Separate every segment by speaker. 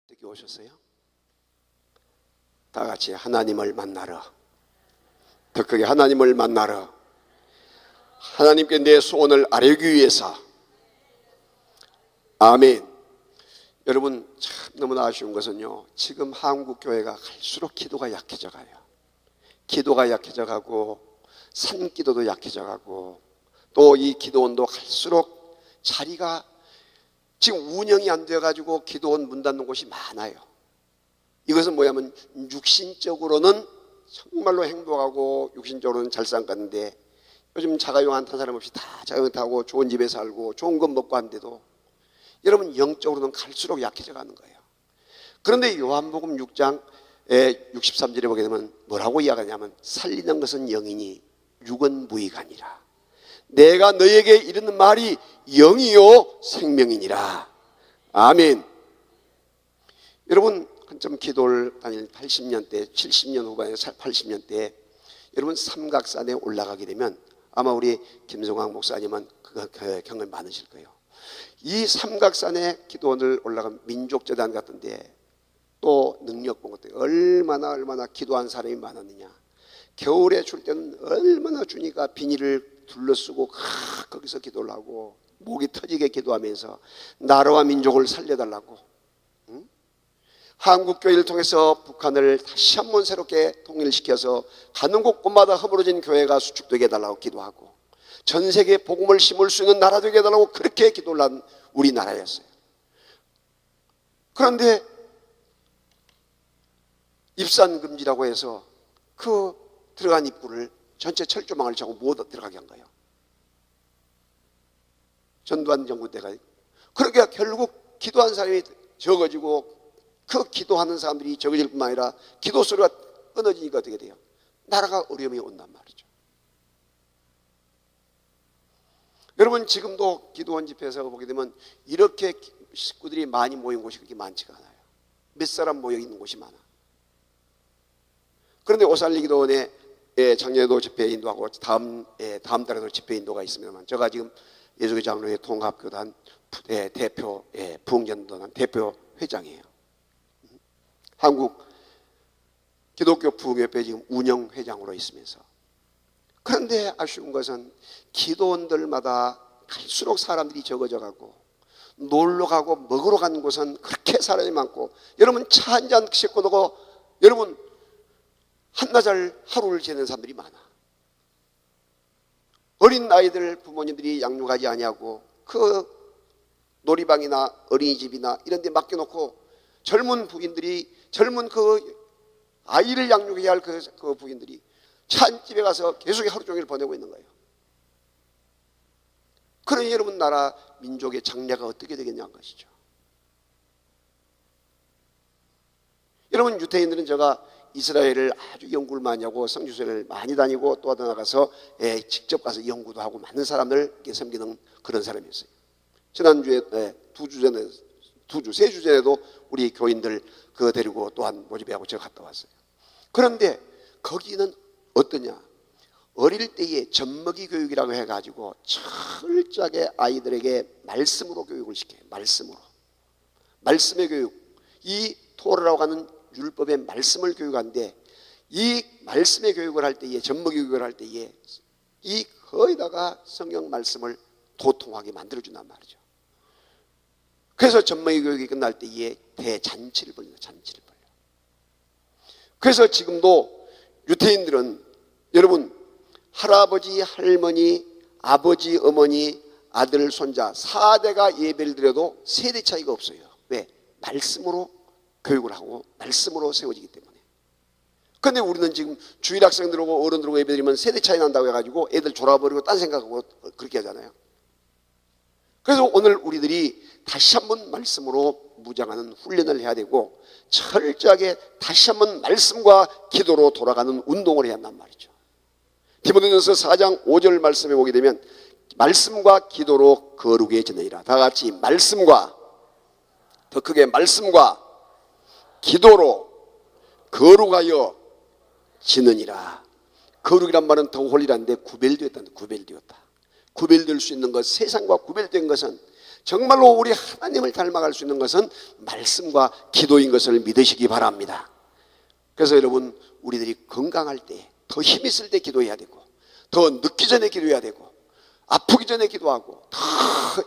Speaker 1: 어떻게 오셨어요? 다 같이 하나님을 만나러, 더 크게 하나님을 만나러, 하나님께 내 소원을 아뢰기 위해서. 아멘. 여러분, 참 너무나 아쉬운 것은요, 지금 한국 교회가 갈수록 기도가 약해져 가요. 기도가 약해져 가고 산기도도 약해져 가고, 또 이 기도원도 갈수록 자리가 지금 운영이 안 돼 가지고 기도원 문 닫는 곳이 많아요. 이것은 뭐냐면 육신적으로는 정말로 행복하고 육신적으로는 잘 살았는데, 요즘 자가용 안 탄 사람 없이 다 자가용 타고 좋은 집에 살고 좋은 것 먹고 하는데도 여러분 영적으로는 갈수록 약해져 가는 거예요. 그런데 요한복음 6장 63절에 보게 되면 뭐라고 이야기하냐면, 살리는 것은 영이니 육은 무익하니라. 내가 너에게 이르는 말이 영이요 생명이니라. 아멘. 여러분, 한참 기도를 다닐 80년대, 70년 후반에 80년대 여러분 삼각산에 올라가게 되면 아마 우리 김성황 목사님은 그 경험 많으실 거예요. 이 삼각산에 기도원을 올라가면 민족재단 같은데 또 능력 본 것들 얼마나 기도한 사람이 많았느냐. 겨울에 줄 때는 얼마나 주니까 비닐을 둘러쓰고 거기서 기도를 하고 목이 터지게 기도하면서 나라와 민족을 살려달라고. 한국교회를 통해서 북한을 다시 한번 새롭게 통일시켜서 가는 곳곳마다 허물어진 교회가 수축되게 해달라고 기도하고, 전 세계에 복음을 심을 수 있는 나라 되게 해달라고 그렇게 기도를 한 우리나라였어요. 그런데 입산금지라고 해서 그 들어간 입구를 전체 철조망을 차고 못 들어가게 한 거예요. 전두환 정부 때가. 그러니까 결국 기도한 사람이 적어지고 그 기도하는 사람들이 적어질 뿐만 아니라 기도 소리가 끊어지니까 어떻게 돼요? 나라가 어려움이 온단 말이죠. 여러분, 지금도 기도원 집회에서 보게 되면 이렇게 식구들이 많이 모인 곳이 그렇게 많지가 않아요. 몇 사람 모여 있는 곳이 많아. 그런데 오살리 기도원에 작년에도 집회 인도하고 다음 달에도 집회 인도가 있습니다만, 제가 지금 예수교 장로회 통합교단 대표 부흥전도단 대표 회장이에요. 한국 기독교 부흥협회 지금 운영회장으로 있으면서. 그런데 아쉬운 것은 기도원들마다 갈수록 사람들이 적어져 가고, 놀러 가고 먹으러 가는 곳은 그렇게 사람이 많고, 여러분 차 한 잔 싣고 오고, 여러분 한나절 하루를 지내는 사람들이 많아. 어린 아이들 부모님들이 양육하지 아니하고 그 놀이방이나 어린이집이나 이런 데 맡겨놓고 젊은 부인들이, 젊은 그 아이를 양육해야 할 그 부인들이 찬집에 가서 계속 하루 종일 보내고 있는 거예요. 그러니 여러분 나라 민족의 장래가 어떻게 되겠냐는 것이죠. 여러분, 유태인들은 제가 이스라엘을 아주 연구를 많이 하고 성지순례를 많이 다니고 또 나가서 직접 가서 연구도 하고 많은 사람을 섬기는 그런 사람이었어요. 지난주에 세 주 전에도 우리 교인들 그거 데리고 또한 모집하고 제가 갔다 왔어요. 그런데 거기는 어떠냐? 어릴 때에 젖먹이 교육이라고 해가지고 철저하게 아이들에게 말씀으로 교육을 시켜요. 말씀의 교육. 이 토라라고 하는 율법의 말씀을 교육하는데, 이 말씀의 교육을 할 때에, 젖먹이 교육을 할 때에 이 거의다가 성경 말씀을 도통하게 만들어준단 말이죠. 그래서 젖먹이 교육이 끝날 때에 대잔치를 벌립니다. 잔치를 벌려. 그래서 지금도 유태인들은 여러분 할아버지, 할머니, 아버지, 어머니, 아들, 손자 4대가 예배를 드려도 세대 차이가 없어요. 왜? 말씀으로 교육을 하고 말씀으로 세워지기 때문에. 그런데 우리는 지금 주일 학생들 오고 어른들 오고 예배 드리면 세대 차이 난다고 해가지고 애들 졸아버리고 딴 생각하고 그렇게 하잖아요. 그래서 오늘 우리들이 다시 한번 말씀으로 무장하는 훈련을 해야 되고, 철저하게 다시 한번 말씀과 기도로 돌아가는 운동을 해야 한단 말이죠. 디모데전서 4장 5절 말씀에 보게 되면 말씀과 기도로 거룩에 지내리라. 다 같이 말씀과, 더 크게 말씀과 기도로 거룩하여 지느니라. 거룩이란 말은 더 홀리라는데 구별되었다. 구별될 수 있는 것, 세상과 구별된 것은 정말로 우리 하나님을 닮아갈 수 있는 것은 말씀과 기도인 것을 믿으시기 바랍니다. 그래서 여러분, 우리들이 건강할 때, 더 힘 있을 때 기도해야 되고, 더 늦기 전에 기도해야 되고, 아프기 전에 기도하고, 더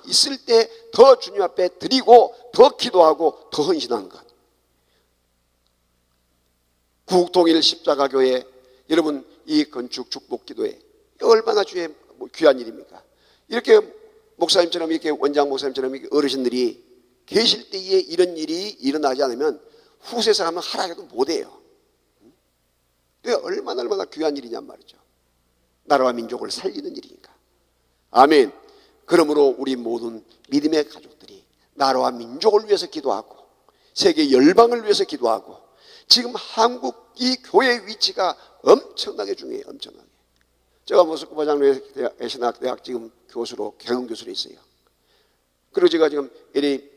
Speaker 1: 있을 때 더 주님 앞에 드리고, 더 기도하고, 더 헌신하는 것. 구국통일 십자가교회, 여러분 이 건축 축복 기도회 얼마나 주의 귀한 일입니까? 이렇게 목사님처럼, 이렇게 원장 목사님처럼 이렇게 어르신들이 계실 때에 이런 일이 일어나지 않으면 후세 사람은 하라해도 못해요. 그게 얼마나 귀한 일이냔 말이죠. 나라와 민족을 살리는 일이니까. 아멘. 그러므로 우리 모든 믿음의 가족들이 나라와 민족을 위해서 기도하고, 세계 열방을 위해서 기도하고, 지금 한국 이 교회의 위치가 엄청나게 중요해요. 엄청나게. 제가 모스크바 장로회 신학대학 지금 교수로, 경영 교수로 있어요. 그리고 제가 지금 LA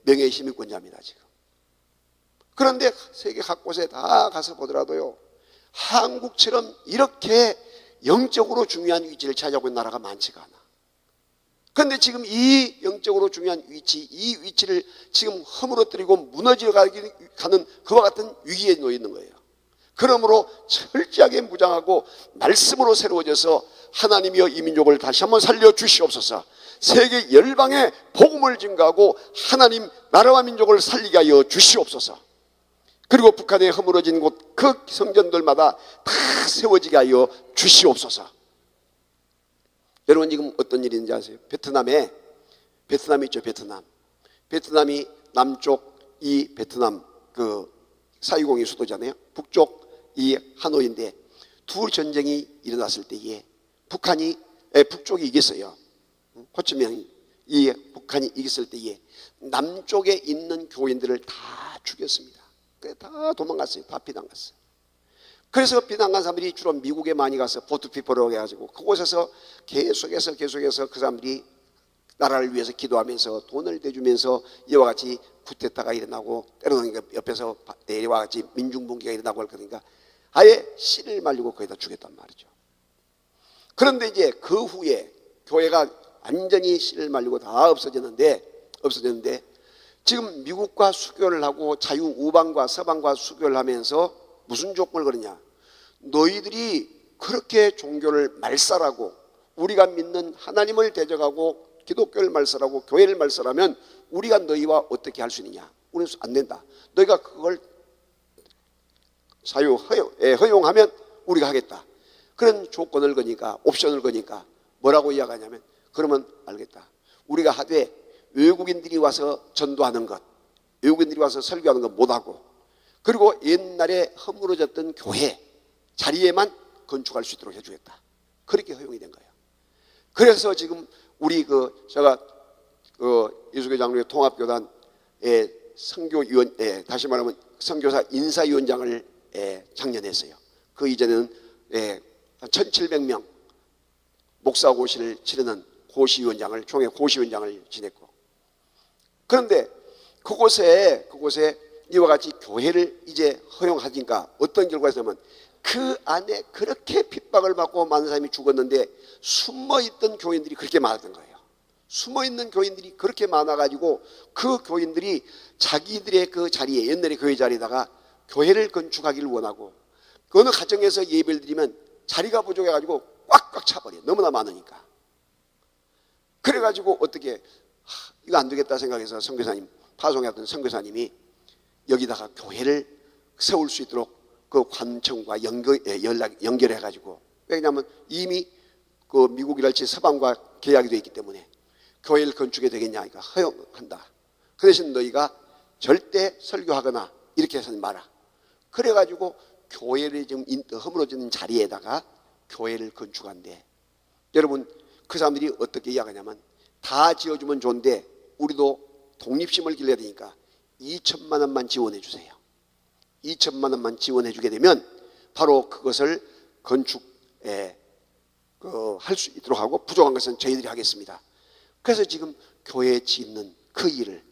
Speaker 1: 명예시민권자입니다, 지금. 그런데 세계 각곳에 다 가서 보더라도요, 한국처럼 이렇게 영적으로 중요한 위치를 차지하고 있는 나라가 많지가 않아. 그런데 지금 이 영적으로 중요한 위치, 이 위치를 지금 허물어뜨리고 무너져 가는 그와 같은 위기에 놓여 있는 거예요. 그러므로 철저하게 무장하고 말씀으로 새로워져서 하나님이여 이 민족을 다시 한번 살려주시옵소서. 세계 열방에 복음을 증가하고 하나님 나라와 민족을 살리게 하여 주시옵소서. 그리고 북한에 허물어진 곳 그 성전들마다 다 세워지게 하여 주시옵소서. 여러분, 지금 어떤 일이 있는지 아세요? 베트남 있죠, 베트남이 남쪽 이 베트남 그 사유공의 수도잖아요. 북쪽 이 하노이인데, 두 전쟁이 일어났을 때에 북쪽이 이겼어요. 호치민이 이 북한이 이겼을 때에 남쪽에 있는 교인들을 다 죽였습니다. 다 도망갔어요. 다 피난갔어요. 그래서 피난간 사람들이 주로 미국에 많이 가서 보트피퍼로 해가지고 그곳에서 계속해서 그 사람들이 나라를 위해서 기도하면서 돈을 대주면서 이와 같이 쿠데타가 일어나고, 때로는 옆에서 이와 같이 민중분기가 일어나고 할 거니까 아예 씨를 말리고 거기다 죽였단 말이죠. 그런데 이제 그 후에 교회가 완전히 씨를 말리고 다 없어졌는데 지금 미국과 수교를 하고 자유우방과 서방과 수교를 하면서 무슨 조건을 거느냐? 너희들이 그렇게 종교를 말살하고 우리가 믿는 하나님을 대적하고 기독교를 말살하고 교회를 말살하면 우리가 너희와 어떻게 할 수 있느냐? 우리는 안 된다. 너희가 그걸 허용하면 우리가 하겠다. 그런 조건을 거니까, 옵션을 거니까 뭐라고 이야기하냐면, 그러면 알겠다. 우리가 하되 외국인들이 와서 전도하는 것, 외국인들이 와서 설교하는 것 못하고, 그리고 옛날에 허물어졌던 교회 자리에만 건축할 수 있도록 해주겠다. 그렇게 허용이 된 거예요. 그래서 지금 우리 제가 이수교 장로의 통합교단의 선교위원, 다시 말하면 선교사 인사위원장을 작년에 했어요. 그 이전에는 1,700명 목사고시를 치르는 고시위원장을, 총회 고시위원장을 지냈고, 그런데 그곳에 이와 같이 교회를 이제 허용하니까 어떤 결과가 있냐면, 그 안에 그렇게 핍박을 받고 많은 사람이 죽었는데 숨어있던 교인들이 그렇게 많았던 거예요. 숨어있는 교인들이 그렇게 많아가지고 그 교인들이 자기들의 그 자리에, 옛날에 교회 자리에다가 교회를 건축하기를 원하고, 그 어느 가정에서 예배를 드리면 자리가 부족해가지고 꽉꽉 차버려요. 너무나 많으니까. 그래가지고 어떻게 이거 안 되겠다 생각해서 선교사님, 파송했던 선교사님이 여기다가 교회를 세울 수 있도록 그 관청과 연결해가지고, 왜냐하면 이미 그 미국이랄지 서방과 계약이 되어 있기 때문에 교회를 건축해 되겠냐, 그러니까 허용한다. 그 대신 너희가 절대 설교하거나 이렇게 해서는 마라. 그래가지고 교회를 지금 허물어지는 자리에다가 교회를 건축한대. 여러분, 그 사람들이 어떻게 이야기하냐면, 다 지어주면 좋은데 우리도 독립심을 길러야 되니까 2천만 원만 지원해 주세요. 2천만 원만 지원해 주게 되면 바로 그것을 건축에 할 수 있도록 하고, 부족한 것은 저희들이 하겠습니다. 그래서 지금 교회 짓는 그 일을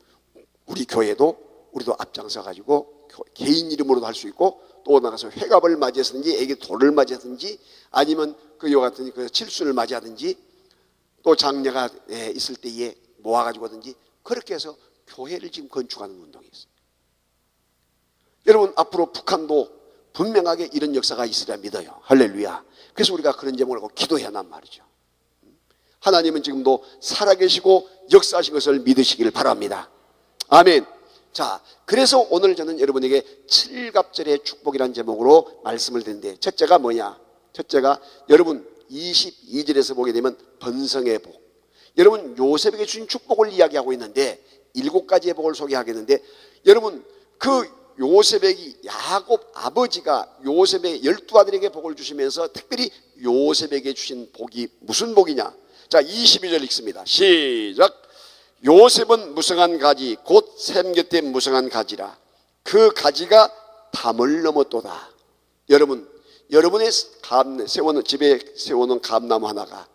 Speaker 1: 우리도 앞장서 가지고 개인 이름으로도 할 수 있고, 또 나가서 회갑을 맞이했든지 애기 돌을 맞이했든지 아니면 그와 같은 그 칠순을 맞이하든지, 또 장녀가 있을 때에 모아가지고든지 그렇게 해서 교회를 지금 건축하는 운동이 있어요. 여러분, 앞으로 북한도 분명하게 이런 역사가 있으리라 믿어요. 할렐루야. 그래서 우리가 그런 제목을 갖고 기도해야 한단 말이죠. 하나님은 지금도 살아계시고 역사하신 것을 믿으시길 바랍니다. 아멘. 자, 그래서 오늘 저는 여러분에게 칠갑절의 축복이라는 제목으로 말씀을 드리는데, 첫째가 뭐냐? 첫째가 여러분 22절에서 보게 되면 번성의 복. 여러분, 요셉에게 주신 축복을 이야기하고 있는데 7가지의 복을 소개하겠는데, 여러분 그 요셉에게 야곱 아버지가 요셉의 12아들에게 복을 주시면서 특별히 요셉에게 주신 복이 무슨 복이냐? 자, 22절 읽습니다. 시작. 요셉은 무성한 가지 곧 샘 곁에 무성한 가지라. 그 가지가 담을 넘었도다. 여러분, 여러분의 집에 세워놓은 감나무 하나가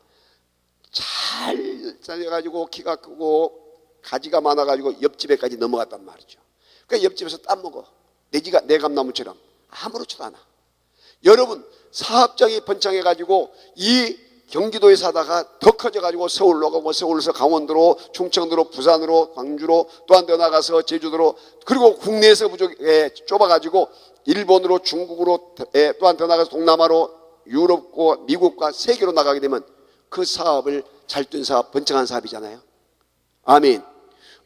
Speaker 1: 잘 잘려가지고 키가 크고 가지가 많아가지고 옆집에까지 넘어갔단 말이죠. 그러니까 옆집에서 따먹어. 내 감나무처럼 아무렇지도 않아. 여러분, 사업장이 번창해가지고 이 경기도에 사다가 더 커져가지고 서울로 가고, 서울에서 강원도로, 충청도로, 부산으로, 광주로, 또 한 더 나가서 제주도로, 그리고 국내에서 좁아가지고 일본으로, 중국으로, 또 한 더 나가서 동남아로, 유럽과 미국과 세계로 나가게 되면 그 사업을 잘 된 사업, 번창한 사업이잖아요. 아멘.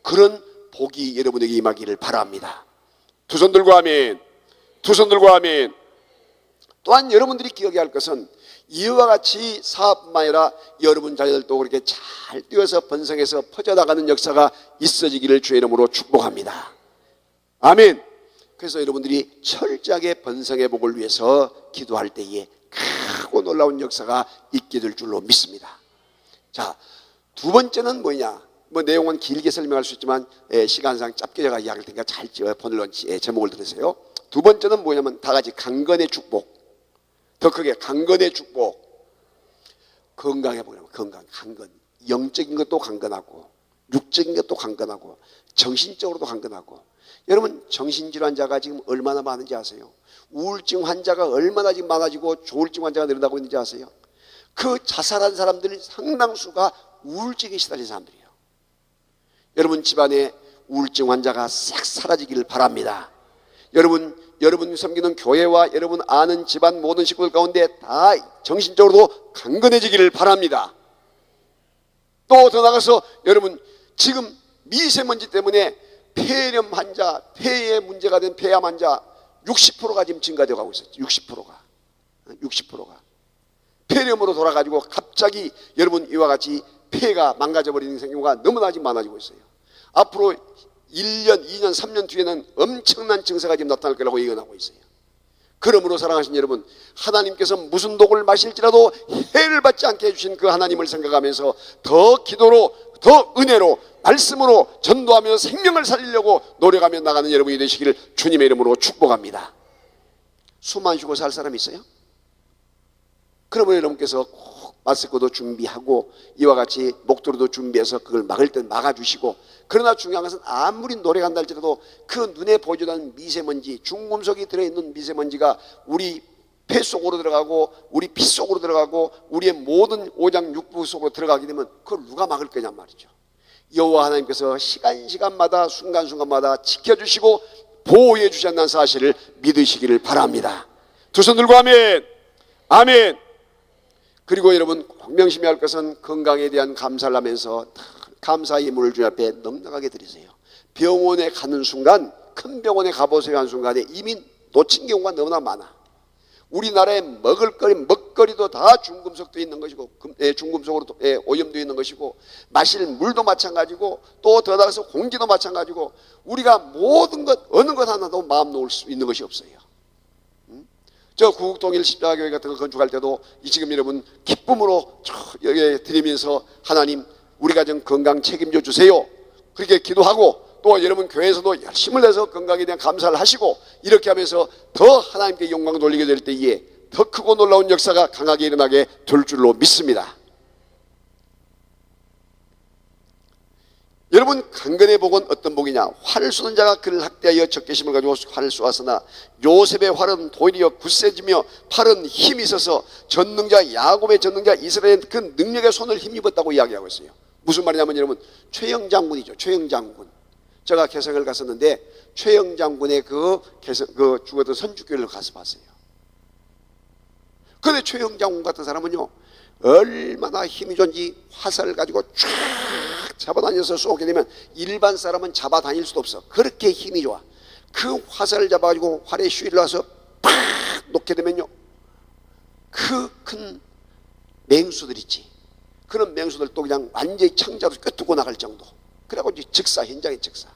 Speaker 1: 그런 복이 여러분에게 임하기를 바랍니다. 두 손 들고 아멘. 두 손 들고 아멘. 또한 여러분들이 기억해야 할 것은 이와 같이 사업뿐만 아니라 여러분 자녀들도 그렇게 잘 뛰어서 번성해서 퍼져나가는 역사가 있어지기를 주의 이름으로 축복합니다. 아멘. 그래서 여러분들이 철저하게 번성의 복을 위해서 기도할 때에 크고 놀라운 역사가 있게 될 줄로 믿습니다. 자, 두 번째는 뭐냐? 뭐 내용은 길게 설명할 수 있지만 시간상 짧게 제가 이야기할 테니까 잘 번을로 제목을 들으세요. 두 번째는 뭐냐면 다 같이 강건의 축복. 더 크게 강건의 축복. 건강해 보려면 강건. 영적인 것도 강건하고 육적인 것도 강건하고 정신적으로도 강건하고. 여러분, 정신질환자가 지금 얼마나 많은지 아세요? 우울증 환자가 얼마나 지금 많아지고 조울증 환자가 늘어나고 있는지 아세요? 그 자살한 사람들 상당수가 우울증에 시달린 사람들이에요. 여러분 집안에 우울증 환자가 싹 사라지기를 바랍니다. 여러분 섬기는 교회와 여러분 아는 집안 모든 식구들 가운데 다 정신적으로도 강건해지기를 바랍니다. 또 더 나가서 여러분 지금 미세먼지 때문에 폐렴 환자, 폐에 문제가 된 폐암 환자 60%가 지금 증가되어 가고 있어요. 60%가 폐렴으로 돌아가지고 갑자기 여러분 이와 같이 폐가 망가져버리는 경우가 너무나 지금 많아지고 있어요. 앞으로 1년, 2년, 3년 뒤에는 엄청난 증세가 지금 나타날 거라고 예언하고 있어요. 그러므로 사랑하신 여러분, 하나님께서 무슨 독을 마실지라도 해를 받지 않게 해주신 그 하나님을 생각하면서 더 기도로, 더 은혜로, 말씀으로 전도하며 생명을 살리려고 노력하며 나가는 여러분이 되시기를 주님의 이름으로 축복합니다. 숨 안 쉬고 살 사람 있어요? 그러면 여러분께서 꼭 마스크도 준비하고 이와 같이 목도리도 준비해서 그걸 막을 땐 막아주시고, 그러나 중요한 것은 아무리 노래간다 할지라도 그 눈에 보이지 않는 미세먼지, 중금속이 들어있는 미세먼지가 우리 폐 속으로 들어가고 우리 피 속으로 들어가고 우리의 모든 오장 육부 속으로 들어가게 되면 그걸 누가 막을 거냐 말이죠. 여호와 하나님께서 시간마다 순간순간마다 지켜주시고 보호해 주셨다는 사실을 믿으시기를 바랍니다. 두 손 들고 아멘. 아멘. 그리고 여러분 꼭 명심해야 할 것은 건강에 대한 감사를 하면서 감사의 예물을 주님 앞에 넉넉하게 드리세요. 병원에 가는 순간, 큰 병원에 가보세요 한 순간에 이미 놓친 경우가 너무나 많아. 우리나라에 먹거리도 다 중금속도 있는 것이고 중금속으로 오염되어 있는 것이고, 마실 물도 마찬가지고, 또 더 나아가서 공기도 마찬가지고, 우리가 모든 것 어느 것 하나도 마음 놓을 수 있는 것이 없어요. 저 구국동일 십자가교회 같은 거 건축할 때도 이 지금 여러분 기쁨으로 여기 드리면서 하나님 우리 가정 건강 책임져 주세요 그렇게 기도하고, 또 여러분 교회에서도 열심을 내서 건강에 대한 감사를 하시고, 이렇게 하면서 더 하나님께 영광을 돌리게 될 때에 더 크고 놀라운 역사가 강하게 일어나게 될 줄로 믿습니다. 여러분, 강건의 복은 어떤 복이냐? 활을 쏘는 자가 그를 학대하여 적개심을 가지고 활을 쏘았으나 요셉의 활은 도리어 굳세지며 팔은 힘이 있어서 전능자 야곱의 전능자 이스라엘의 그 능력의 손을 힘입었다고 이야기하고 있어요. 무슨 말이냐면 여러분, 최영 장군이죠. 최영 장군. 제가 개성을 갔었는데 최영 장군의 그 죽었던 선주교회를 가서 봤어요. 그런데 최영 장군 같은 사람은요, 얼마나 힘이 좋은지 화살을 가지고 쫙 잡아다녀서 쏘게 되면 일반 사람은 잡아다닐 수도 없어. 그렇게 힘이 좋아. 그 화살을 잡아가지고 활에 휘를 놔서 팍 놓게 되면요, 그 큰 맹수들 있지, 그런 맹수들 또 그냥 완전히 창자로 꿰뚫고 나갈 정도. 그래가지고 즉사, 현장에 즉사.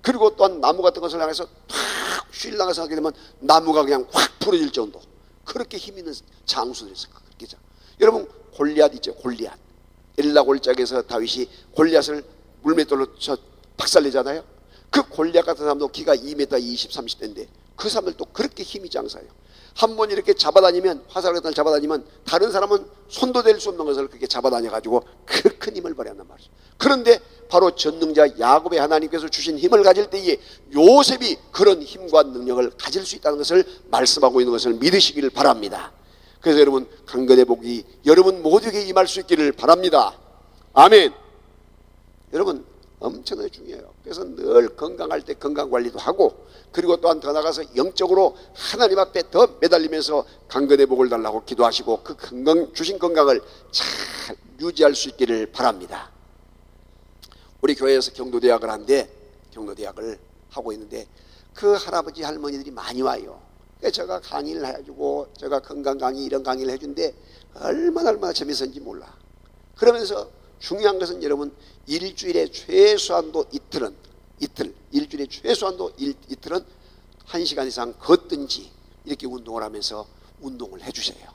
Speaker 1: 그리고 또한 나무 같은 것을 향해서 팍 휘를 나가서 하게 되면 나무가 그냥 확 부러질 정도. 그렇게 힘 있는 장수들이 있어요. 여러분, 골리앗 있죠. 골리앗. 엘라 골짜기에서 다윗이 골리앗을 물맷돌로 박살내잖아요. 그 골리앗 같은 사람도 키가 2m 20, 30대인데 그 사람들도 그렇게 힘이 장사예요. 한 번 이렇게 잡아다니면, 화살을 잡아다니면 다른 사람은 손도 댈 수 없는 것을 그렇게 잡아다녀가지고 그 큰 힘을 발휘한단 말이죠. 그런데 바로 전능자 야곱의 하나님께서 주신 힘을 가질 때에 요셉이 그런 힘과 능력을 가질 수 있다는 것을 말씀하고 있는 것을 믿으시기를 바랍니다. 그래서 여러분, 강건의 복이 여러분 모두에게 임할 수 있기를 바랍니다. 아멘. 여러분, 엄청나게 중요해요. 그래서 늘 건강할 때 건강관리도 하고, 그리고 또한 더 나가서 영적으로 하나님 앞에 더 매달리면서 강건의 복을 달라고 기도하시고 그 주신 건강을 잘 유지할 수 있기를 바랍니다. 우리 교회에서 경도대학을 하는데, 경도대학을 하고 있는데 그 할아버지 할머니들이 많이 와요. 제가 강의를 해주고, 제가 건강 강의 이런 강의를 해준데 얼마나 재밌었는지 몰라. 그러면서 중요한 것은 여러분, 일주일에 최소한도 일주일에 최소한도 이틀은 1시간 이상 걷든지 이렇게 운동을 하면서 운동을 해주세요.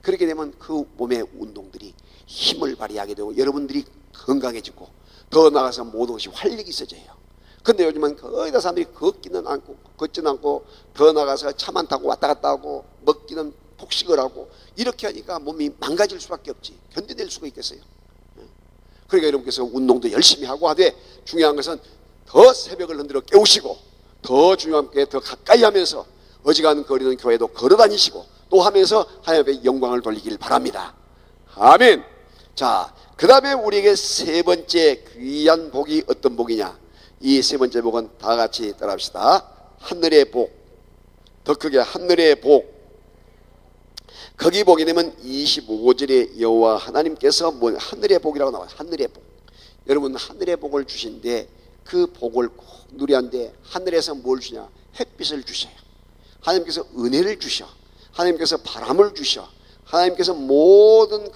Speaker 1: 그렇게 되면 그 몸의 운동들이 힘을 발휘하게 되고 여러분들이 건강해지고 더 나아가서 모든 것이 활력이 있어져요. 근데 요즘은 거의 다 사람들이 걷지는 않고 더 나가서 차만 타고 왔다 갔다 하고 먹기는 폭식을 하고 이렇게 하니까 몸이 망가질 수밖에 없지. 견뎌낼 수가 있겠어요. 그러니까 여러분께서 운동도 열심히 하고 하되, 중요한 것은 더 새벽을 흔들어 깨우시고 더 중요한 게 더 가까이 하면서 어지간한 거리는 교회도 걸어다니시고 또 하면서 하나님의 영광을 돌리길 바랍니다. 아멘. 자, 그 다음에 우리에게 세 번째 귀한 복이 어떤 복이냐? 이 세 번째 복은 다 같이 따라합시다. 하늘의 복. 더 크게 하늘의 복. 거기 보게 되면 25절에 여호와 하나님께서 하늘의 복이라고 나와요. 하늘의 복. 여러분, 하늘의 복을 주신데 그 복을 꼭 누리한데 하늘에서 뭘 주냐? 햇빛을 주셔요. 하나님께서 은혜를 주셔. 하나님께서 바람을 주셔. 하나님께서 모든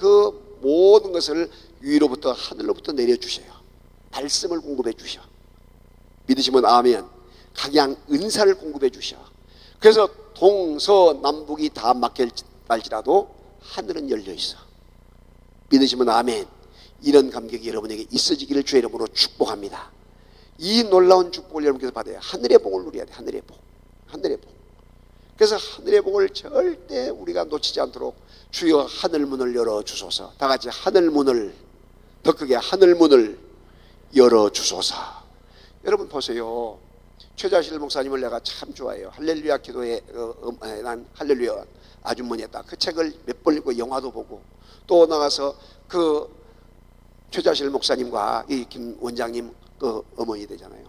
Speaker 1: 것을 위로부터 하늘로부터 내려주셔요. 말씀을 공급해 주셔. 믿으시면 아멘. 각양 은사를 공급해 주셔. 그래서 동서남북이 다 막힐지라도 하늘은 열려 있어. 믿으시면 아멘. 이런 감격이 여러분에게 있어지기를 주의 이름으로 축복합니다. 이 놀라운 축복을 여러분께서 받아야 하늘의 복을 누려야 돼. 하늘의 복. 하늘의 복. 그래서 하늘의 복을 절대 우리가 놓치지 않도록 주여 하늘문을 열어주소서. 다 같이 하늘문을, 더 크게 하늘문을 열어주소서. 여러분 보세요. 최자실 목사님을 내가 참 좋아해요. 할렐루야 기도에 난 할렐루야 아주머니 했다. 그 책을 몇 번 읽고 영화도 보고 또 나가서 그 최자실 목사님과 이 김 원장님 그 어머니 되잖아요.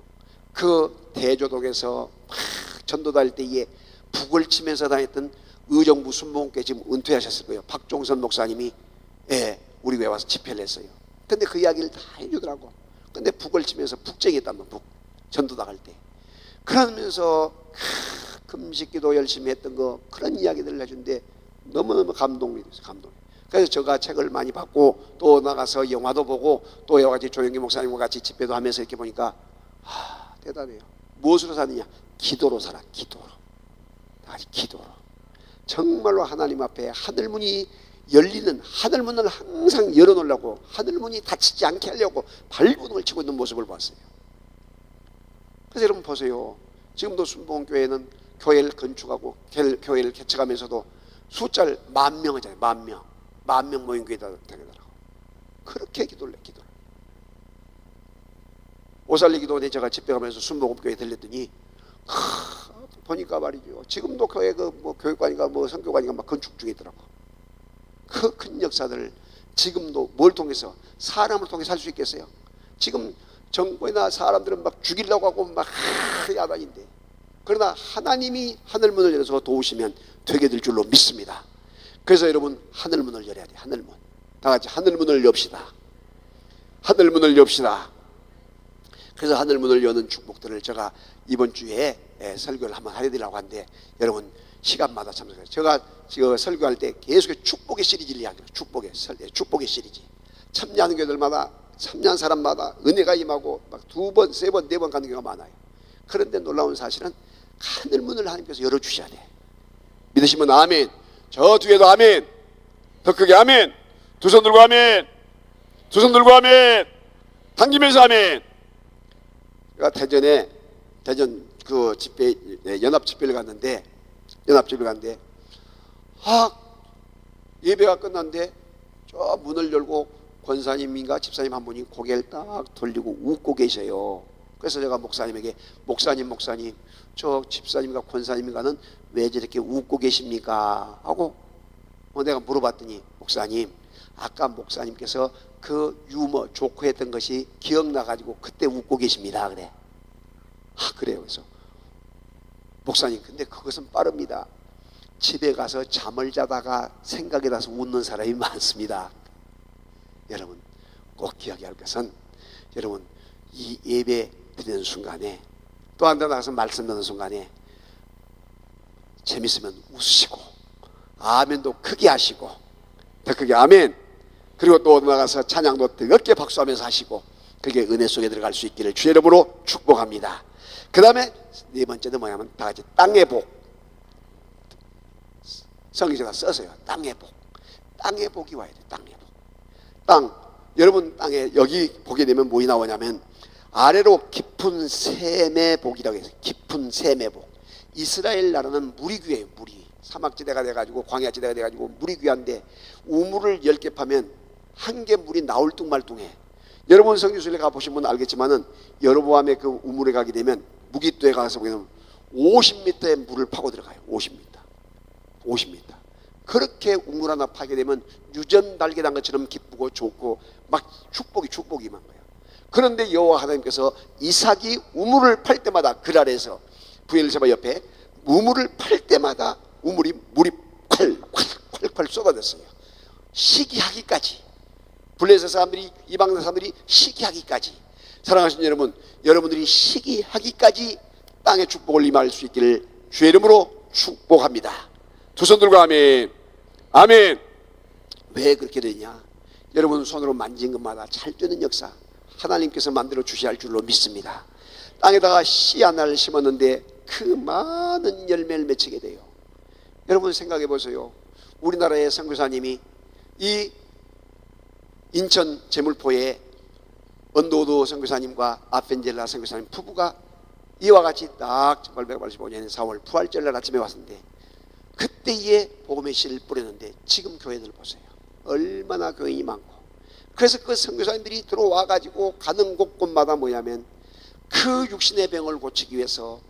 Speaker 1: 그 대조독에서 막 전도 다닐 때에 북을 치면서 다녔던 의정부 순복음교회 지금 은퇴하셨을 거예요. 박종선 목사님이 우리 교회 와서 집회를 했어요. 근데 그 이야기를 다 해주더라고. 근데 북을 치면서 북쟁이 했단 북 전도 나갈 때. 그러면서 금식기도 열심히 했던 거 그런 이야기들을 해준데 너무너무 감동이 됐어요. 감동. 그래서 제가 책을 많이 받고 또 나가서 영화도 보고 또 여러 가지 조영기 목사님과 같이 집회도 하면서 이렇게 보니까 대단해요. 무엇으로 사느냐? 기도로 살아. 기도로. 다시 기도로. 정말로 하나님 앞에 하늘문이 열리는, 하늘문을 항상 열어놓으려고, 하늘문이 닫히지 않게 하려고 발버둥을 치고 있는 모습을 봤어요. 그래서 여러분 보세요. 지금도 순복음교회는 교회를 건축하고 교회를 개척하면서도 숫자를 10,000명 하잖아요. 10,000명. 10,000명 모인 교회다 되더라고. 그렇게 기도를 해. 기도를. 오살리기도원에 제가 집회 가면서 순복음교회 들렸더니 보니까 말이죠. 지금도 교회 뭐 교육관인가 뭐 선교관인가 막 건축 중에 있더라고. 그 큰 역사들을 지금도 뭘 통해서 사람을 통해 살 수 있겠어요? 지금 정부나 사람들은 막 죽이려고 하고 막 야단인데, 그러나 하나님이 하늘문을 열어서 도우시면 되게 될 줄로 믿습니다. 그래서 여러분 하늘문을 열어야 돼. 하늘문. 다 같이 하늘문을 엽시다. 하늘문을 엽시다. 그래서 하늘문을 여는 축복들을 제가 이번 주에 설교를 한번 하려고 하는데, 여러분 시간마다 참석해요. 제가 지금 설교할 때 계속 축복의 시리즈를 이야기해요. 축복의 시리즈. 참여하는 교회들마다, 참여한 사람마다 은혜가 임하고 막 2번, 3번, 4번 가는 경우가 많아요. 그런데 놀라운 사실은 하늘문을 하나님께서 열어주셔야 돼. 믿으시면 아멘. 저 뒤에도 아멘. 더 크게 아멘. 두 손 들고 아멘. 두 손 들고 아멘. 당기면서 아멘. 제가 대전 그 집회, 연합 집회를 갔는데, 예배가 끝났는데 저 문을 열고 권사님인가 집사님 한 분이 고개를 딱 돌리고 웃고 계셔요. 그래서 제가 목사님에게 목사님 저 집사님과 권사님인가는 왜 저렇게 웃고 계십니까? 하고 내가 물어봤더니, 목사님 아까 목사님께서 그 유머 조크했던 것이 기억나가지고 그때 웃고 계십니다. 그래. 그래요. 그래서 목사님 근데 그것은 빠릅니다. 집에 가서 잠을 자다가 생각이 나서 웃는 사람이 많습니다. 여러분 꼭 기억해야 할 것은, 여러분 이 예배 드리는 순간에, 또 한 번 나가서 말씀 듣는 순간에 재밌으면 웃으시고 아멘도 크게 하시고, 더 크게 아멘. 그리고 또 나가서 찬양도 뜨겁게 박수하면서 하시고, 그게 은혜 속에 들어갈 수 있기를 주의 이름으로 축복합니다. 그 다음에 네 번째는 뭐냐면 다 같이 땅의 복. 성경에다 써서요. 땅의 복. 땅의 복이 와야 돼. 땅의 복. 땅. 여러분 땅에 여기 보게 되면 뭐이 나오냐면 아래로 깊은 샘의 복이라고 해서, 깊은 샘의 복. 이스라엘 나라는 물이 귀해요. 물이. 사막지대가 돼가지고 광야지대가 돼가지고 물이 귀한데, 우물을 10개 파면 한 개 물이 나올 뚱말뚱해. 여러분 성지순례 가보신 분은 알겠지만은 여로보암의 그 우물에 가게 되면, 무기도에 가서 보게 되면 50m의 물을 파고 들어가요. 50m. 그렇게 우물 하나 파게 되면 유전 달게단 것처럼 기쁘고 좋고 막 축복이 임한 거예요. 그런데 여호와 하나님께서 이삭이 우물을 팔 때마다, 그 아래에서 브엘세바 옆에 우물을 팔 때마다 물이 콸콸콸 쏟아졌어요. 시기하기까지. 블레셋 사람들이, 이방 사람들이 시기하기까지. 사랑하시는 여러분, 여러분들이 시기하기까지 땅의 축복을 임할 수 있기를 주의 이름으로 축복합니다. 두 손 들고 아멘. 아멘. 왜 그렇게 되냐? 여러분 손으로 만진 것마다 잘 되는 역사 하나님께서 만들어 주셔야 할 줄로 믿습니다. 땅에다가 씨 하나를 심었는데 그 많은 열매를 맺히게 돼요. 여러분 생각해 보세요. 우리나라의 선교사님이 이 인천 제물포에 언도우드 선교사님과 아펜젤라 선교사님 부부가 이와 같이 딱 1885년 4월 부활절날 아침에 왔는데, 그때에 복음의 씨를 뿌렸는데 지금 교회들 보세요. 얼마나 교인이 많고. 그래서 그 선교사님들이 들어와 가지고 가는 곳곳마다 뭐냐면 그 육신의 병을 고치기 위해서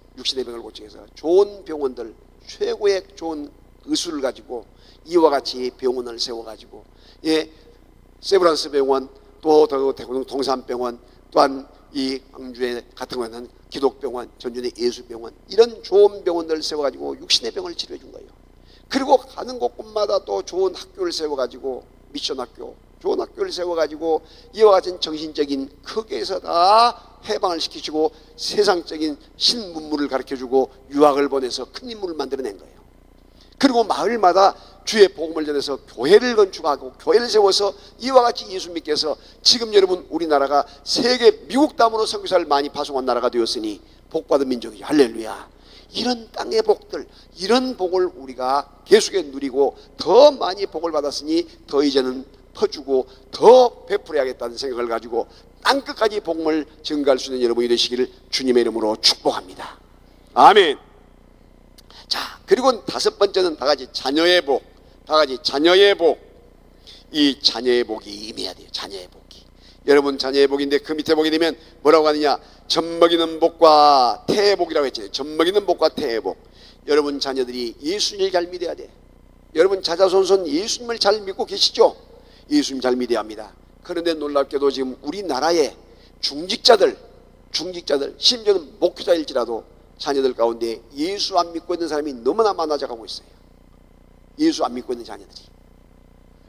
Speaker 1: 좋은 병원들, 최고의 좋은 의술을 가지고 이와 같이 병원을 세워가지고, 세브란스 병원, 또 동산병원, 또한 이 광주에 같은 거는 기독병원, 전주의 예수병원, 이런 좋은 병원들을 세워가지고 육신의 병을 치료해 준 거예요. 그리고 가는 곳곳마다 또 좋은 학교를 세워가지고, 미션학교, 좋은 학교를 세워가지고 이와 같은 정신적인 크게에서 다 해방을 시키시고 세상적인 신문물을 가르쳐주고 유학을 보내서 큰 인물을 만들어낸 거예요. 그리고 마을마다 주의 복음을 전해서 교회를 건축하고 교회를 세워서 이와 같이 예수 믿게 해서 지금 여러분 우리나라가 세계 미국 다음으로 선교사를 많이 파송한 나라가 되었으니 복받은 민족이죠. 할렐루야. 이런 땅의 복들, 이런 복을 우리가 계속해 누리고 더 많이 복을 받았으니 더 이제는 퍼주고 더 베풀어야겠다는 생각을 가지고 땅끝까지 복음을 증가할 수 있는 여러분이 되시기를 주님의 이름으로 축복합니다. 아멘. 자, 그리고 다섯 번째는 다 같이 자녀의 복. 다 같이 자녀의 복. 이 자녀의 복이 임해야 돼요. 자녀의 복이. 여러분 자녀의 복인데 그 밑에 보게 되면 뭐라고 하느냐, 젖먹이는 복과 태의 복이라고 했잖아요. 젖먹이는 복과 태의 복. 여러분 자녀들이 예수님을 잘 믿어야 돼. 여러분 자자손손 예수님을 잘 믿고 계시죠? 예수님 잘 믿어야 합니다. 그런데 놀랍게도 지금 우리나라의 중직자들 심지어는 목회자일지라도 자녀들 가운데 예수 안 믿고 있는 사람이 너무나 많아져가고 있어요. 예수 안 믿고 있는 자녀들이.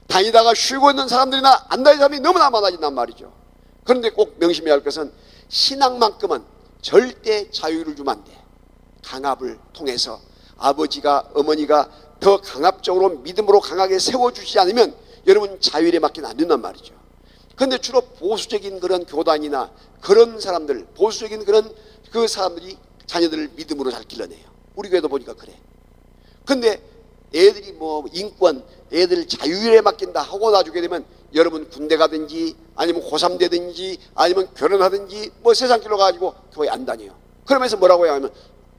Speaker 1: 다니다가 쉬고 있는 사람들이나 안 다니는 사람이 너무나 많아진단 말이죠. 그런데 꼭 명심해야 할 것은 신앙만큼은 절대 자유를 주면 안 돼. 강압을 통해서 아버지가 어머니가 더 강압적으로 믿음으로 강하게 세워주지 않으면 여러분 자율에 맡기는 안 된단 말이죠. 그런데 주로 보수적인 그런 교단이나 그런 사람들, 보수적인 그런 그 사람들이 자녀들을 믿음으로 잘 길러내요. 우리 교회도 보니까 그래. 근데 애들이 뭐 인권, 애들 자율에 맡긴다 하고 놔주게 되면 여러분 군대 가든지 아니면 고3 되든지 아니면 결혼하든지 뭐 세상 길로 가가지고 교회 안 다녀요. 그러면서 뭐라고 해야 하면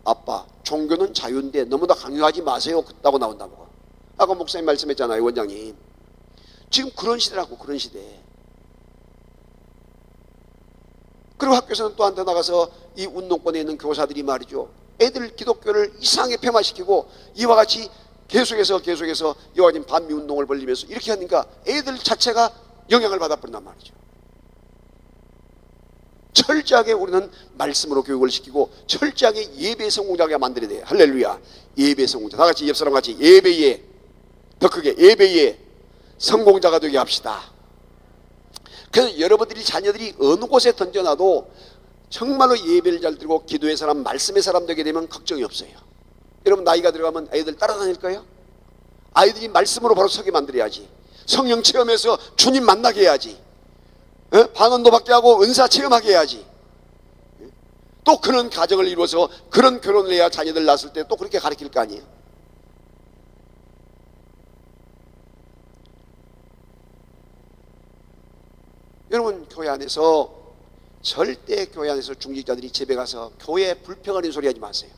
Speaker 1: 아빠 종교는 자유인데 너무나 강요하지 마세요. 그따고 나온다고. 아까 목사님 말씀했잖아요. 원장님. 지금 그런 시대라고. 그런 시대. 그리고 학교에서는 또 한 대 나가서 이 운동권에 있는 교사들이 말이죠, 애들 기독교를 이상하게 폐마시키고 이와 같이 계속해서 이와 같은 반미운동을 벌리면서 이렇게 하니까 애들 자체가 영향을 받아버린단 말이죠. 철저하게 우리는 말씀으로 교육을 시키고 철저하게 예배 성공자가 만들어야 돼요. 할렐루야. 예배 성공자. 다 같이 옆 사람 같이 예배에, 더 크게 예배에 성공자가 되게 합시다. 그래서 여러분들이 자녀들이 어느 곳에 던져놔도 정말로 예배를 잘 드리고 기도의 사람, 말씀의 사람 되게 되면 걱정이 없어요. 여러분 나이가 들어가면 아이들 따라다닐 거예요? 아이들이 말씀으로 바로 서게 만들어야지. 성령 체험해서 주님 만나게 해야지. 방언도 받게 하고 은사 체험하게 해야지. 또 그런 가정을 이루어서 그런 결혼을 해야 자녀들 낳았을 때 또 그렇게 가르칠 거 아니에요. 여러분 교회 안에서 절대 교회 안에서 중직자들이 집에 가서 교회 불평하는 소리 하지 마세요.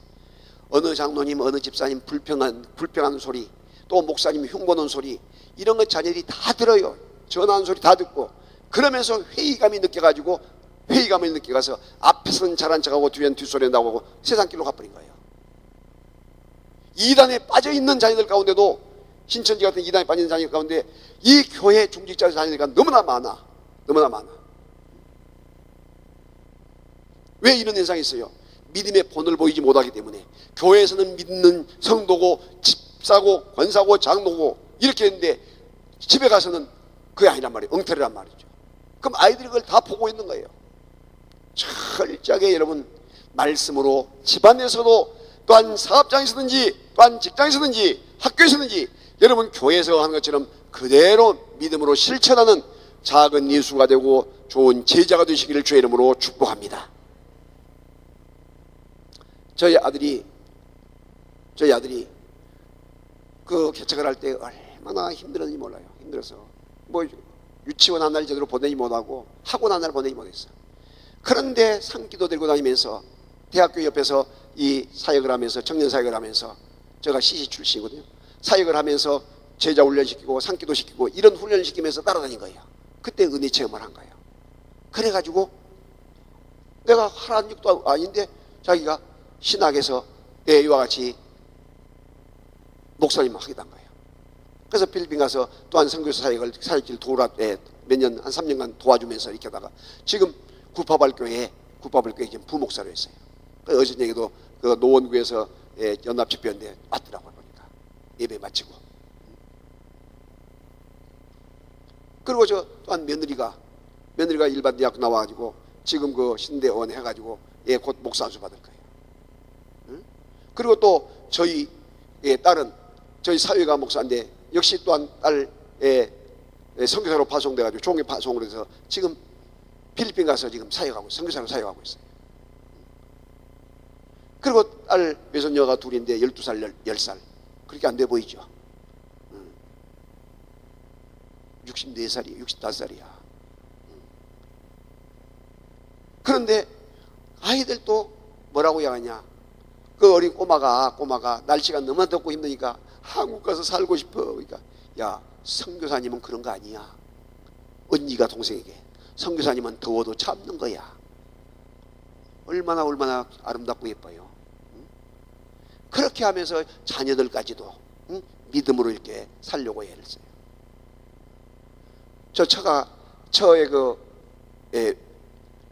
Speaker 1: 어느 장로님 어느 집사님 불평하는 소리, 또 목사님 흉보는 소리, 이런 거 자녀들이 다 들어요. 전하는 소리 다 듣고 그러면서 회의감이 느껴가지고 회의감을 느껴가서 앞에서는 잘한 척하고 뒤에는 뒷소리 나오고 세상길로 가버린 거예요. 이단에 빠져있는 자녀들 가운데도, 신천지 같은 이단에 빠진 자녀들 가운데 이 교회 중직자 자녀들이 너무나 많아. 너무나 많아. 왜 이런 현상이 있어요? 믿음의 본을 보이지 못하기 때문에. 교회에서는 믿는 성도고 집사고 권사고 장로고 이렇게 했는데 집에 가서는 그게 아니란 말이에요. 엉터리란 말이죠. 그럼 아이들이 그걸 다 보고 있는 거예요. 철저하게 여러분 말씀으로 집안에서도, 또한 사업장에서든지, 또한 직장에서든지, 학교에서든지 여러분 교회에서 하는 것처럼 그대로 믿음으로 실천하는 작은 예수가 되고 좋은 제자가 되시기를 주의 이름으로 축복합니다. 저희 아들이 그 개척을 할 때 얼마나 힘들었는지 몰라요. 힘들어서 뭐 유치원 하나를 제대로 보내지 못하고 학원 하나를 보내지 못했어요. 그런데 산기도 들고 다니면서 대학교 옆에서 이 사역을 하면서, 청년 사역을 하면서, 제가 CC 출신이거든요. 사역을 하면서 제자 훈련시키고 산기도 시키고 이런 훈련을 시키면서 따라다닌 거예요. 그때 은혜 체험을 한 거예요. 그래가지고 내가 하라는 적도 아닌데 자기가 신학에서 이와 같이 목사님 하게 된 거예요. 그래서 필리핀 가서 또한 선교사 사역질 몇 년, 한 3년간 도와주면서 이렇게 하다가 지금 구파발교회에 지금 부목사로 했어요. 어제 얘기도 그 노원구에서 연합집회인데 왔더라고요. 보니까 예배 마치고. 그리고 저 또한 며느리가 일반 대학 나와가지고 지금 그 신대원 해가지고 곧 목사 안수 받을 거예요. 응? 그리고 또 저희 딸은 저희 사회가 목사인데 역시 또한 딸 선교사로 파송돼가지고 종교 파송으로 해서 지금 필리핀 가서 지금 사역하고 선교사로 사역하고 있어요. 그리고 딸 외손녀가 둘인데 12살, 10살. 그렇게 안 돼 보이죠? 64살이에요. 65살이야. 그런데 아이들도 뭐라고 해야하냐, 그 어린 꼬마가 날씨가 너무 덥고 힘드니까 한국 가서 살고 싶어. 그러니까 야, 선교사님은 그런 거 아니야. 언니가 동생에게 선교사님은 더워도 참는 거야. 얼마나 아름답고 예뻐요. 그렇게 하면서 자녀들까지도 믿음으로 이렇게 살려고 애를 써요. 저의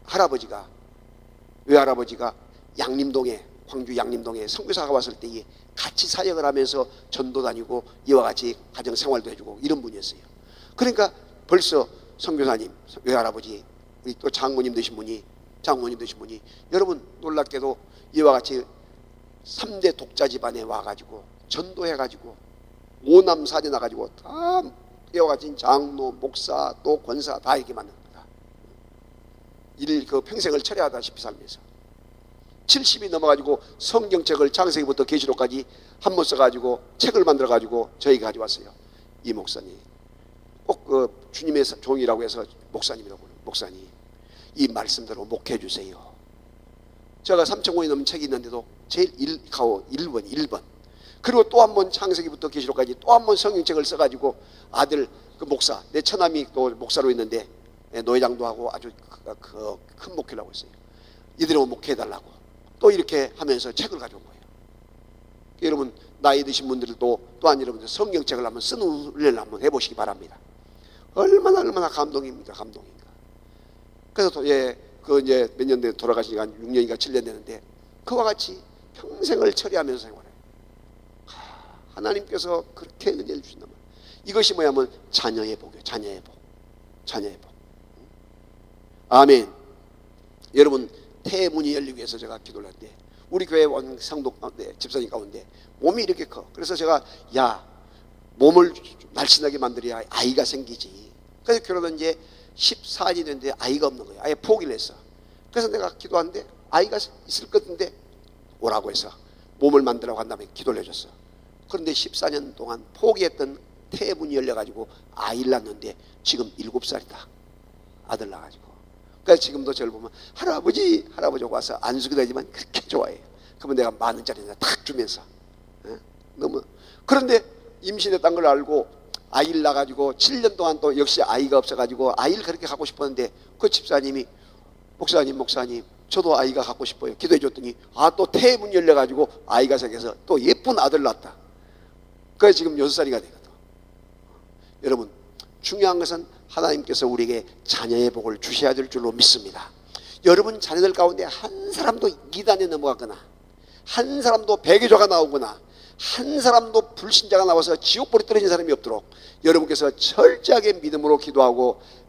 Speaker 1: 할아버지가, 외할아버지가 양림동에, 광주 양림동에 선교사가 왔을 때 같이 사역을 하면서 전도 다니고 이와 같이 가정 생활도 해주고 이런 분이었어요. 그러니까 벌써 선교사님, 외할아버지, 우리 또 장모님 되신 분이 여러분 놀랍게도 이와 같이 3대 독자 집안에 와가지고 전도해가지고 5남 4대 나가지고 다 이와 같이 장로, 목사, 또 권사 다 이렇게 만든 거다. 그 평생을 철회하다시피 살면서 70이 넘어가지고 성경책을 창세기부터 계시록까지 한 번 써가지고 책을 만들어가지고 저희가 가져왔어요. 이 목사님 꼭 그 주님의 종이라고 해서 목사님이라고 그래요. 목사님 이 말씀대로 목해 주세요. 제가 3,000권이 넘는 책이 있는데도 제일 1번 그리고 또 한 번 창세기부터 계시록까지 또 한 번 성경책을 써가지고 아들 그 목사, 내 처남이 또 목사로 있는데 노회장도 하고 아주 큰 목회를 하고 있어요. 이대로 목회해달라고 또 이렇게 하면서 책을 가져온 거예요. 여러분 나이 드신 분들도 또한 여러분들 성경책을 한번 쓰는 훈련을 한번 해보시기 바랍니다. 얼마나 감동입니까? 그래서 그 이제 몇 년 된 돌아가시니까 6년인가 7년 되는데 그와 같이 평생을 처리하면서 생활해요. 하나님께서 그렇게 은혜를 주신단 말이에요. 이것이 뭐냐면 자녀의 복이에요. 자녀의 복. 아멘. 여러분 태문이 열리기 위해서 제가 기도를 했는데 우리 교회 원 성도 가운데 집사님 가운데 몸이 이렇게 커. 그래서 제가 몸을 날씬하게 만들어야 아이가 생기지. 그래서 결혼한 지 14년이 됐는데 아이가 없는 거예요. 아예 포기를 했어. 그래서 내가 기도하는데 아이가 있을 것 같은데 오라고 해서 몸을 만들라고 한 다음에 기도를 해줬어. 그런데 14년 동안 포기했던 태문이 열려가지고 아이를 낳았는데 지금 7살이다. 아들 낳아가지고. 그래서 지금도 저를 보면 할아버지 와서 안수기도 하지만 그렇게 좋아해요. 그러면 내가 10,000원짜리 탁 주면서 너무. 그런데 임신했다는 걸 알고 아이를 낳아가지고 7년 동안 또 역시 아이가 없어가지고 아이를 그렇게 갖고 싶었는데 그 집사님이 목사님 저도 아이가 갖고 싶어요. 기도해 줬더니 또 태문이 열려가지고 아이가 생겨서 또 예쁜 아들 낳았다. 그래서 지금 6살이가 되거든. 여러분 중요한 것은 하나님께서 우리에게 자녀의 복을 주셔야 될 줄로 믿습니다. 여러분 자녀들 가운데 한 사람도 이단에 넘어가거나 한 사람도 배교자가 나오거나 한 사람도 불신자가 나와서 지옥불에 떨어진 사람이 없도록 여러분께서 철저하게 믿음으로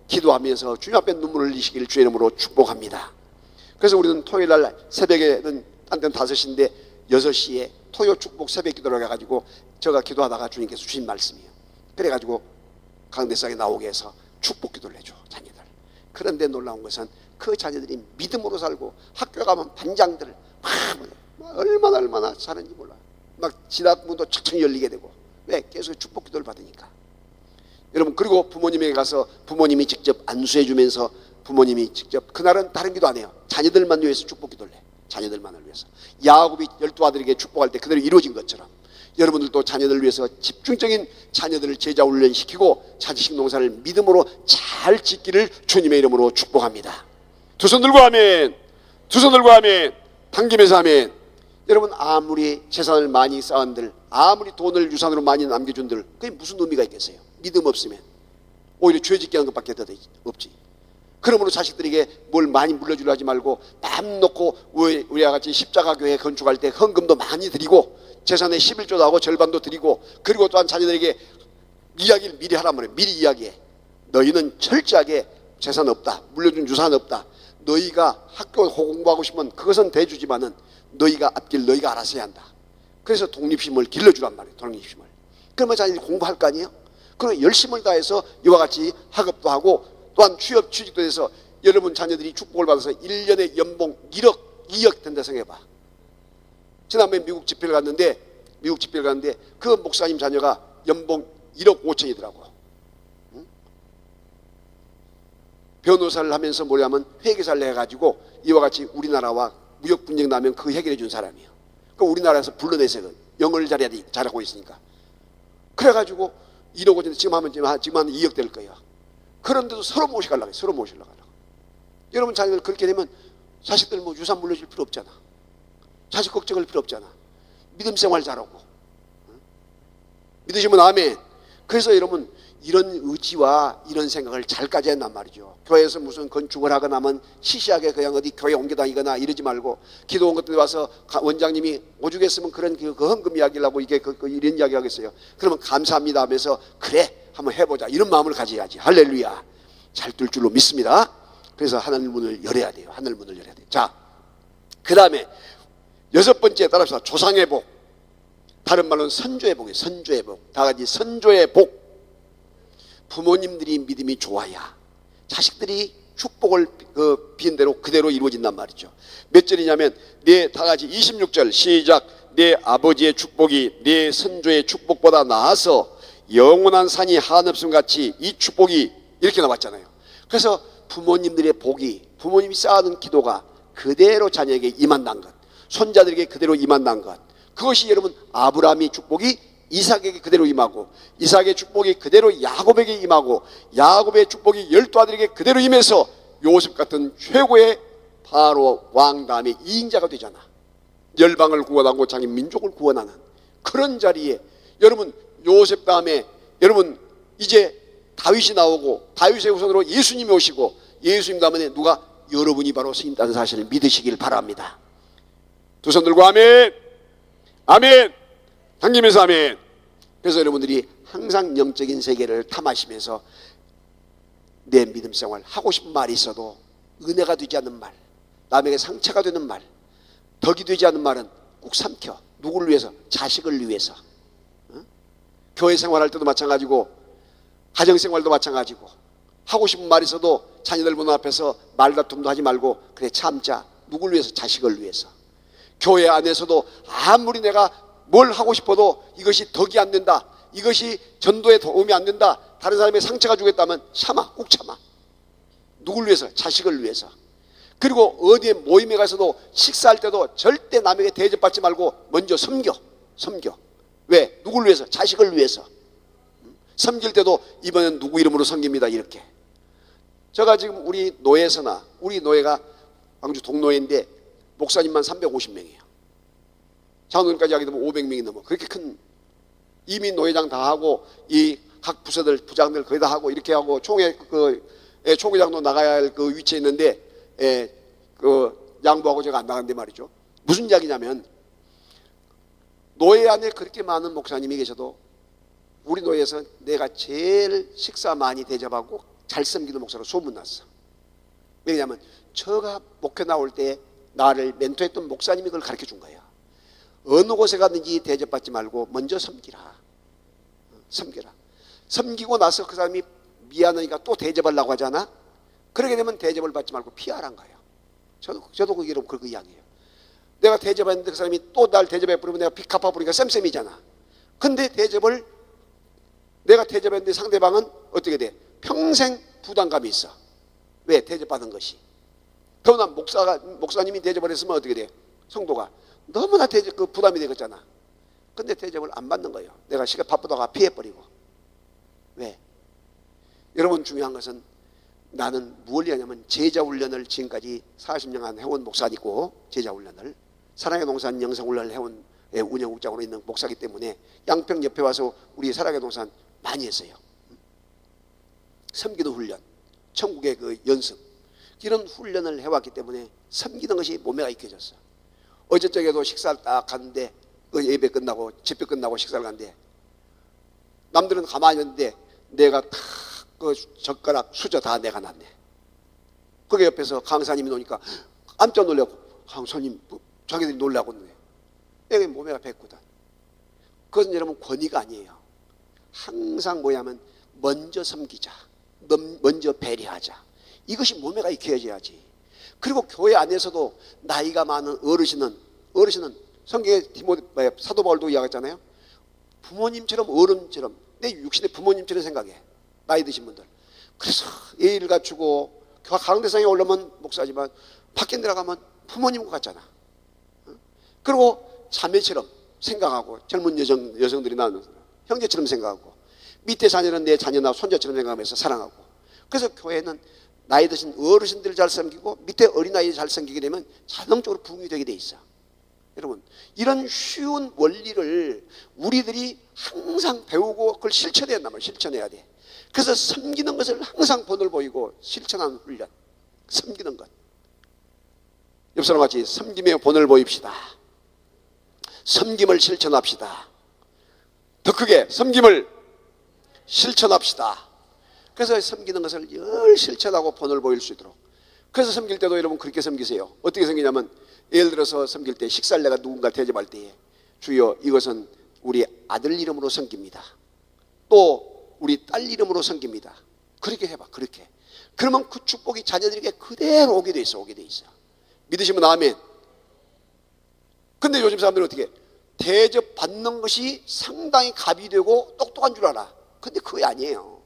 Speaker 1: 기도하면서 주님 앞에 눈물을 흘리시기를 주의 이름으로 축복합니다. 그래서 우리는 토요일날 새벽에는 딴 데는 5시인데 6시에 토요 축복 새벽 기도를 해가지고 제가 기도하다가 주님께서 주신 말씀이에요. 그래가지고 강대상에 나오게 해서 축복 기도를 해줘 자녀들. 그런데 놀라운 것은 그 자녀들이 믿음으로 살고 학교 가면 반장들 얼마나 사는지 몰라. 막 진학문도 척척 열리게 되고. 왜? 계속 축복 기도를 받으니까. 여러분 그리고 부모님에게 가서 부모님이 직접 안수해 주면서 부모님이 직접 그날은 다른 기도 안 해요. 자녀들만 위해서 축복 기도를 해. 자녀들만을 위해서. 야곱이 12아들에게 축복할 때 그대로 이루어진 것처럼 여러분들도 자녀들을 위해서 집중적인 자녀들을 제자 훈련시키고 자식 농사를 믿음으로 잘 짓기를 주님의 이름으로 축복합니다. 두 손 들고 아멘. 두 손 들고 아멘. 당기면서 아멘. 여러분 아무리 재산을 많이 쌓은들 아무리 돈을 유산으로 많이 남겨준들 그게 무슨 의미가 있겠어요? 믿음 없으면 오히려 죄 짓게 하는 것밖에 더 없지. 그러므로 자식들에게 뭘 많이 물려주려 하지 말고 마음 놓고 우리와 같이 십자가 교회 건축할 때 헌금도 많이 드리고 재산의 11조도 하고 절반도 드리고 그리고 또한 자녀들에게 이야기를 미리 하라면 그래. 미리 이야기해. 너희는 철저하게 재산 없다. 물려준 유산 없다. 너희가 학교 공부하고 싶으면 그것은 대주지만은 너희가 앞길 너희가 알아서 해야 한다. 그래서 독립심을 길러주란 말이에요. 독립심을. 그러면 자녀들이 공부할 거 아니에요? 그럼 열심을 다해서 이와 같이 학업도 하고 또한 취직도 해서 여러분 자녀들이 축복을 받아서 1년에 연봉 1억, 2억 된다 생각해봐. 지난번에 미국 집회를 갔는데 그 목사님 자녀가 연봉 1억 5천이더라고. 응? 변호사를 하면서 뭐냐면 회계사를 해가지고 이와 같이 우리나라와 무역 분쟁 나면 그 해결해 준 사람이에요. 그 우리나라에서 불러내서 영어를 잘하고 있으니까. 그래가지고 1억 5천 지금 하면 2억 될 거예요. 그런데도 서로 모시려고. 여러분 자녀들 그렇게 되면 자식들 뭐 유산 물려줄 필요 없잖아. 자식 걱정할 필요 없잖아. 믿음 생활 잘하고. 믿으시면 아멘. 그래서 여러분 이런 의지와 이런 생각을 잘 가져야 한단 말이죠. 교회에서 무슨 건축을 하거나 하면 시시하게 그냥 어디 교회 옮겨 다니거나 이러지 말고, 기도 온 것들 와서 원장님이 오죽했으면 그런 그 헌금 이야기를 하고 이게 이런 이야기 하겠어요. 그러면 감사합니다 하면서 그래 한번 해보자 이런 마음을 가져야지. 할렐루야. 잘 될 줄로 믿습니다. 그래서 하늘 문을 열어야 돼요. 하늘 문을 열어야 돼요. 자, 그 다음에 6번째 따라서 조상의 복, 다른 말로는 선조의 복이에요. 선조의 복. 다 같이 선조의 복. 부모님들이 믿음이 좋아야 자식들이 축복을 빈 대로 그대로 이루어진단 말이죠. 몇 절이냐면 다 같이 26절 시작. 내 아버지의 축복이 내 선조의 축복보다 나아서 영원한 산이 한없음 같이 이 축복이 이렇게 나왔잖아요. 그래서 부모님들의 복이, 부모님이 쌓아둔 기도가 그대로 자녀에게 임한다는 것, 손자들에게 그대로 임한다는 것, 그것이 여러분 아브라함의 축복이 이삭에게 그대로 임하고, 이삭의 축복이 그대로 야곱에게 임하고, 야곱의 축복이 12아들에게 그대로 임해서 요셉 같은 최고의 바로 왕 다음에 2인자가 되잖아. 열방을 구원하고 자기 민족을 구원하는 그런 자리에 여러분 요셉 다음에 여러분 이제 다윗이 나오고, 다윗의 후손으로 예수님이 오시고, 예수님 다음에 누가? 여러분이 바로 스님다는 사실을 믿으시길 바랍니다. 두 손 들고 아멘. 아멘. 당기면서 아멘. 그래서 여러분들이 항상 영적인 세계를 탐하시면서 내 믿음 생활 하고 싶은 말이 있어도 은혜가 되지 않는 말, 남에게 상처가 되는 말, 덕이 되지 않는 말은 꼭 삼켜. 누구를 위해서? 자식을 위해서. 교회 생활할 때도 마찬가지고 가정생활도 마찬가지고 하고 싶은 말이 있어도 자녀들 보는 앞에서 말다툼도 하지 말고 그래 참자. 누구를 위해서? 자식을 위해서. 교회 안에서도 아무리 내가 뭘 하고 싶어도 이것이 덕이 안 된다, 이것이 전도에 도움이 안 된다, 다른 사람의 상처가 주겠다면 참아. 꼭 참아. 누구를 위해서? 자식을 위해서. 그리고 어디에 모임에 가서도 식사할 때도 절대 남에게 대접받지 말고 먼저 섬겨. 왜? 누구를 위해서? 자식을 위해서. 섬길 때도 이번엔 누구 이름으로 섬깁니다 이렇게. 제가 지금 우리 노예서나, 우리 노예가 광주 동노예인데 목사님만 350명이에요. 장로님까지 하게 되면 500명이 넘어. 그렇게 큰 이민 노회장 다 하고 이 각 부서들 부장들 거의 다 하고 이렇게 하고 총회 총회장도 나가야 할 그 위치에 있는데 양보하고 제가 안 나갔는데 말이죠. 무슨 이야기냐면 노예 안에 그렇게 많은 목사님이 계셔도 우리 노예에서 내가 제일 식사 많이 대접하고 잘 섬기는 목사로 소문났어. 왜냐하면 저가 목회 나올 때 나를 멘토했던 목사님이 그걸 가르쳐 준 거예요. 어느 곳에 가든지 대접받지 말고 먼저 섬기라. 섬기고 나서 그 사람이 미안하니까 또 대접하려고 하잖아. 그러게 되면 대접을 받지 말고 피하란 거예요. 저도 그 이름 그거 이야기해요. 내가 대접했는데 그 사람이 또 날 대접해버리면 내가 빚 갚아버리니까 쌤쌤이잖아. 근데 내가 대접했는데 상대방은 어떻게 돼? 평생 부담감이 있어. 왜? 대접받은 것이. 더구나 목사님이 대접을 했으면 어떻게 돼? 성도가 너무나 부담이 되겠잖아. 근데 대접을 안 받는 거예요. 내가 시간 바쁘다가 피해버리고. 왜? 여러분 중요한 것은 나는 무엇을 하냐면 제자훈련을 지금까지 40년간 해온 목사니고, 제자훈련을 사랑의 동산 영성훈련을 해온 운영국장으로 있는 목사이기 때문에 양평 옆에 와서 우리 사랑의 동산 많이 했어요. 섬기는 훈련, 천국의 그 연습, 이런 훈련을 해왔기 때문에 섬기는 것이 몸에 익혀졌어. 어제 저녁에도 식사를 딱 갔는데 예배 끝나고 집회 끝나고 식사를 갔는데 남들은 가만히 있는데 내가 탁 그 젓가락 수저 다 내가 놨네. 거기 옆에서 강사님이 노니까 깜짝 놀라고, 강사님 자기들이 놀라고 있네. 여기 몸에가 뱉거든. 그것은 여러분 권위가 아니에요. 항상 뭐냐면 먼저 섬기자, 먼저 배려하자. 이것이 몸에가 익혀져야지. 그리고 교회 안에서도 나이가 많은 어르신은 성경에 사도 바울도 이야기했잖아요. 부모님처럼 어른처럼 내 육신의 부모님처럼 생각해. 나이 드신 분들. 그래서 예의를 갖추고 강대상에 올라오면 목사지만 밖에 들어가면 부모님 같잖아. 그리고 자매처럼 생각하고, 젊은 여성들이 나오는 형제처럼 생각하고, 밑에 자녀는 내 자녀나 손자처럼 생각하면서 사랑하고. 그래서 교회는 나이 드신 어르신들을 잘 섬기고 밑에 어린아이를 잘 섬기게 되면 자동적으로 부흥이 되게 돼 있어. 여러분, 이런 쉬운 원리를 우리들이 항상 배우고 그걸 실천해야 한단 말이야. 실천해야 돼. 그래서 섬기는 것을 항상 본을 보이고 실천하는 훈련. 섬기는 것. 옆 사람 같이 섬김의 본을 보입시다. 섬김을 실천합시다. 더 크게 섬김을 실천합시다. 그래서 섬기는 것을 늘 실천하고 본을 보일 수 있도록. 그래서 섬길 때도 여러분 그렇게 섬기세요. 어떻게 섬기냐면, 예를 들어서 섬길 때 식사를 내가 누군가 대접할 때에, 주여 이것은 우리 아들 이름으로 섬깁니다. 또 우리 딸 이름으로 섬깁니다. 그렇게 해봐. 그렇게. 그러면 그 축복이 자녀들에게 그대로 오게 돼 있어. 오게 돼 있어. 믿으시면 아멘. 근데 요즘 사람들은 어떻게 대접 받는 것이 상당히 값이 되고 똑똑한 줄 알아. 근데 그게 아니에요.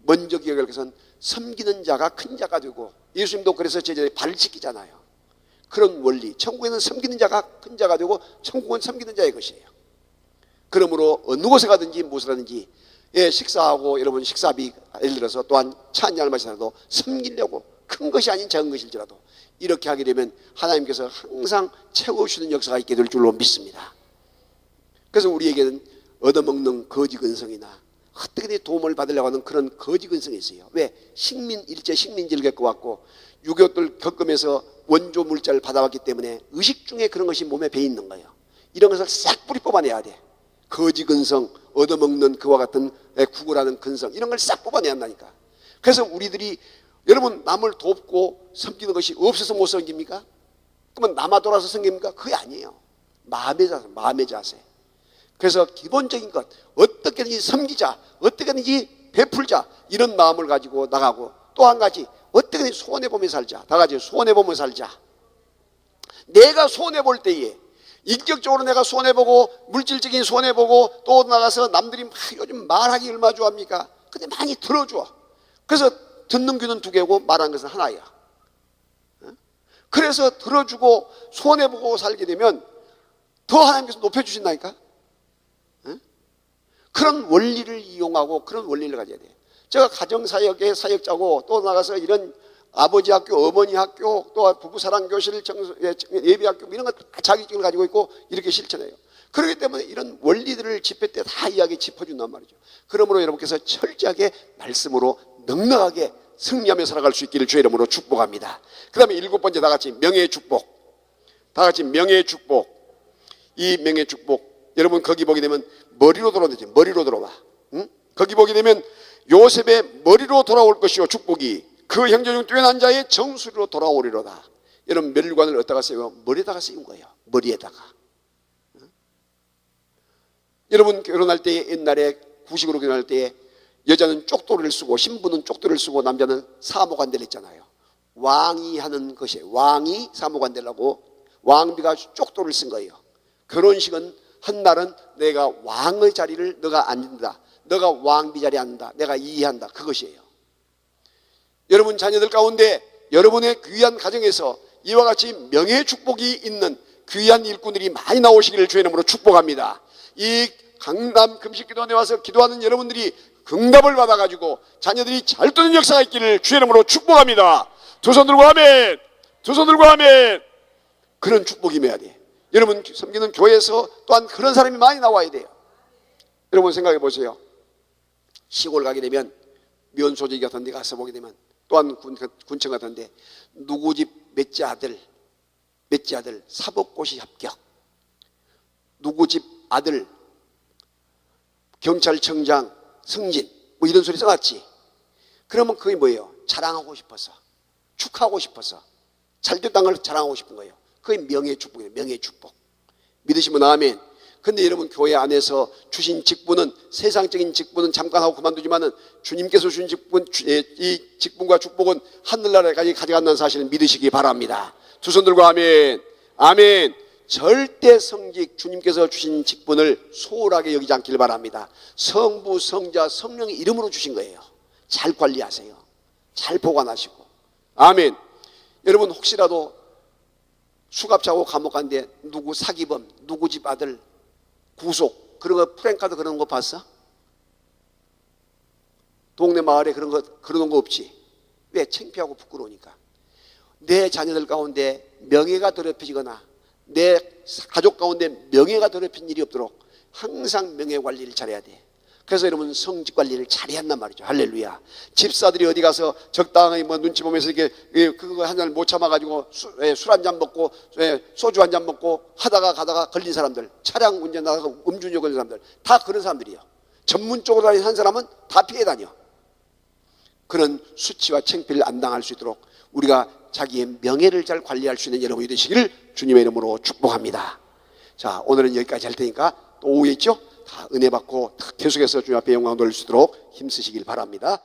Speaker 1: 먼저 기억할 것은 섬기는 자가 큰 자가 되고, 예수님도 그래서 제자들이 발을 씻기잖아요. 그런 원리. 천국에는 섬기는 자가 큰 자가 되고 천국은 섬기는 자의 것이에요. 그러므로 어느 곳에 가든지 무엇을 하든지, 예, 식사하고 여러분 식사비 예를 들어서 또한 차 한 잔을 마시더라도 섬기려고, 큰 것이 아닌 작은 것일지라도 이렇게 하게 되면 하나님께서 항상 채워주시는 역사가 있게 될 줄로 믿습니다. 그래서 우리에게는 얻어먹는 거지 근성이나 어떻게든 도움을 받으려고 하는 그런 거지 근성이 있어요. 왜? 일제 식민지를 겪어왔고 6.25를 겪으면서 원조 물자를 받아왔기 때문에 의식 중에 그런 것이 몸에 배 있는 거예요. 이런 것을 싹 뿌리 뽑아내야 돼. 거지 근성, 얻어먹는 그와 같은 구걸하는 근성, 이런 걸 싹 뽑아내야 한다니까. 그래서 우리들이, 여러분, 남을 돕고 섬기는 것이 없어서 못 섬깁니까? 그러면 남아 돌아서 섬깁니까? 그게 아니에요. 마음의 자세, 마음의 자세. 그래서 기본적인 것, 어떻게든지 섬기자, 어떻게든지 베풀자, 이런 마음을 가지고 나가고, 또 한 가지, 어떻게든지 손해보며 살자. 다 같이 손해보며 살자. 내가 손해볼 때에, 인격적으로 내가 손해보고, 물질적인 손해보고, 또 나가서 남들이 막 요즘 말하기 얼마나 좋아합니까? 근데 많이 들어줘. 그래서 듣는 귀는 두 개고 말하는 것은 하나야. 그래서 들어주고 손해보고 살게 되면 더 하나님께서 높여주신다니까. 그런 원리를 이용하고 그런 원리를 가져야 돼요. 제가 가정사역의 사역자고, 또 나가서 이런 아버지 학교, 어머니 학교, 또 부부사랑교실, 예비학교, 이런 거 자격증을 가지고 있고 이렇게 실천해요. 그렇기 때문에 이런 원리들을 집회 때 다 이야기 짚어준단 말이죠. 그러므로 여러분께서 철저하게 말씀으로 넉넉하게 승리하며 살아갈 수 있기를 주의 이름으로 축복합니다. 그 다음에 7번째, 다 같이 명예의 축복. 다 같이 명예의 축복. 이 명예의 축복, 여러분 거기 보게 되면 머리로 돌아오는지, 머리로 돌아와. 응? 거기 보게 되면 요셉의 머리로 돌아올 것이요, 축복이 그 형제 중 뛰어난 자의 정수리로 돌아오리로다. 여러분, 멸관을 어디다가 쓰요? 머리에다가 쓰인 거예요. 머리에다가. 응? 여러분 결혼할 때, 옛날에 구식으로 결혼할 때 여자는 쪽도리를 쓰고 신부는 쪽도리를 쓰고 남자는 사모관대를 했잖아요. 왕이 하는 것이에요. 왕이 사모관대라고 왕비가 쪽도리를 쓴 거예요. 결혼식은 한 날은 내가 왕의 자리를 너가 앉는다, 너가 왕비 자리에 앉는다, 내가 이해한다, 그것이에요. 여러분 자녀들 가운데 여러분의 귀한 가정에서 이와 같이 명예의 축복이 있는 귀한 일꾼들이 많이 나오시기를 주의 이름으로 축복합니다. 이 강남 금식기도원에 와서 기도하는 여러분들이 응답을 받아가지고 자녀들이 잘 되는 역사가 있기를 주의 이름으로 축복합니다. 두 손 들고 아멘. 두 손 들고 아멘. 그런 축복이 임해야 돼. 여러분 섬기는 교회에서 또한 그런 사람이 많이 나와야 돼요. 여러분 생각해 보세요. 시골 가게 되면 면소지 같은 데 가서 보게 되면, 또한 군청 같은 데 누구 집 몇째 아들 사법고시 합격, 누구 집 아들 경찰청장 승진, 뭐 이런 소리 써놨지. 그러면 그게 뭐예요? 자랑하고 싶어서, 축하하고 싶어서, 잘됐다는 걸 자랑하고 싶은 거예요. 그게 명예의 축복이에요. 명예의 축복. 믿으시면 아멘. 근데 여러분 교회 안에서 주신 직분은, 세상적인 직분은 잠깐 하고 그만두지만은 주님께서 주신 직분, 이 직분과 축복은 하늘나라까지 가져간다는 사실을 믿으시기 바랍니다. 두 손 들고 아멘. 아멘. 절대 성직, 주님께서 주신 직분을 소홀하게 여기지 않기를 바랍니다. 성부, 성자, 성령의 이름으로 주신 거예요. 잘 관리하세요. 잘 보관하시고. 아멘. 여러분 혹시라도 수갑차고 감옥 간데 누구 사기범, 누구 집 아들 구속, 그런 거 프랭카드 그런 거 봤어? 동네 마을에 그런 거 없지. 왜? 창피하고 부끄러우니까. 내 자녀들 가운데 명예가 더럽혀지거나 내 가족 가운데 명예가 더럽힌 일이 없도록 항상 명예 관리를 잘해야 돼. 그래서 여러분 성직 관리를 잘해야 한단 말이죠. 할렐루야. 집사들이 어디 가서 적당히 뭐 눈치 보면서 이렇게 그거 한 잔 못 참아가지고 술 한 잔 먹고 소주 한 잔 먹고 하다가 가다가 걸린 사람들, 차량 운전하다가 음주운전 걸린 사람들 다 그런 사람들이에요. 전문적으로 다니는 한 사람은 다 피해 다녀. 그런 수치와 창피를 안 당할 수 있도록 우리가 자기의 명예를 잘 관리할 수 있는 여러분이 되시기를 주님의 이름으로 축복합니다. 자, 오늘은 여기까지 할 테니까 또 오후에 있죠? 다 은혜 받고 계속해서 주님 앞에 영광 돌릴 수 있도록 힘쓰시길 바랍니다.